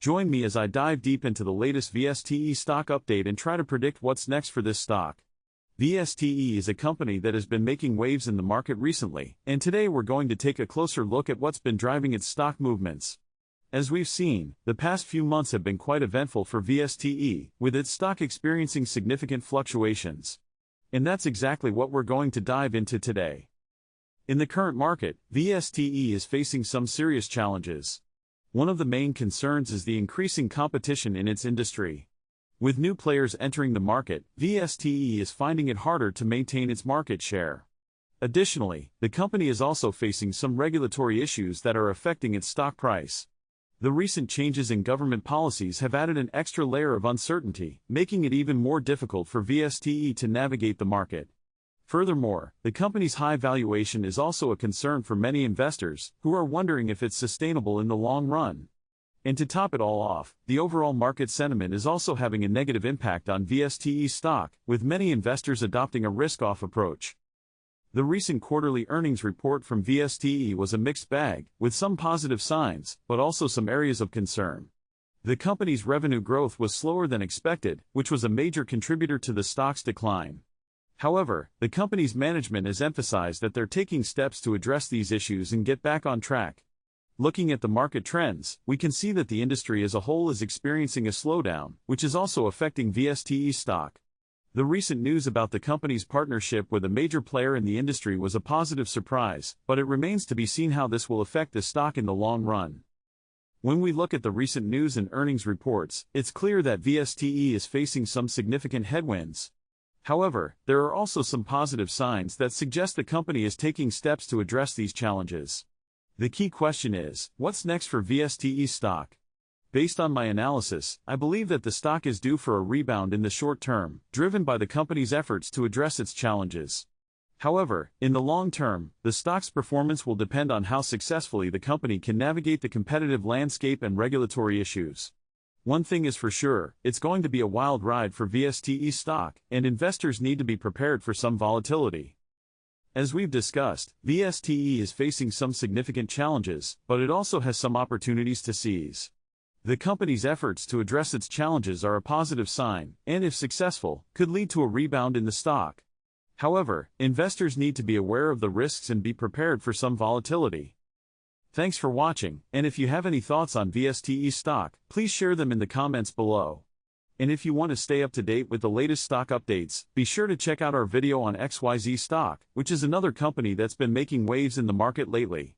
Join me as I dive deep into the latest Vste stock update and try to predict what's next for this stock. Vste is a company that has been making waves in the market recently, and today we're going to take a closer look at what's been driving its stock movements. As we've seen, the past few months have been quite eventful for Vste, with its stock experiencing significant fluctuations. And that's exactly what we're going to dive into today. In the current market, Vste is facing some serious challenges. One of the main concerns is the increasing competition in its industry. With new players entering the market, Vste is finding it harder to maintain its market share. Additionally, the company is also facing some regulatory issues that are affecting its stock price. The recent changes in government policies have added an extra layer of uncertainty, making it even more difficult for Vste to navigate the market. Furthermore, the company's high valuation is also a concern for many investors, who are wondering if it's sustainable in the long run. And to top it all off, the overall market sentiment is also having a negative impact on Vste stock, with many investors adopting a risk-off approach. The recent quarterly earnings report from Vste was a mixed bag, with some positive signs, but also some areas of concern. The company's revenue growth was slower than expected, which was a major contributor to the stock's decline. However, the company's management has emphasized that they're taking steps to address these issues and get back on track. Looking at the market trends, we can see that the industry as a whole is experiencing a slowdown, which is also affecting Vste stock. The recent news about the company's partnership with a major player in the industry was a positive surprise, but it remains to be seen how this will affect the stock in the long run. When we look at the recent news and earnings reports, it's clear that Vste is facing some significant headwinds. However, there are also some positive signs that suggest the company is taking steps to address these challenges. The key question is, what's next for Vste stock? Based on my analysis, I believe that the stock is due for a rebound in the short term, driven by the company's efforts to address its challenges. However, in the long term, the stock's performance will depend on how successfully the company can navigate the competitive landscape and regulatory issues. One thing is for sure, it's going to be a wild ride for Vste stock, and investors need to be prepared for some volatility. As we've discussed, Vste is facing some significant challenges, but it also has some opportunities to seize. The company's efforts to address its challenges are a positive sign, and if successful, could lead to a rebound in the stock. However, investors need to be aware of the risks and be prepared for some volatility. Thanks for watching, and if you have any thoughts on Vste stock, please share them in the comments below. And if you want to stay up to date with the latest stock updates, be sure to check out our video on XYZ stock, which is another company that's been making waves in the market lately.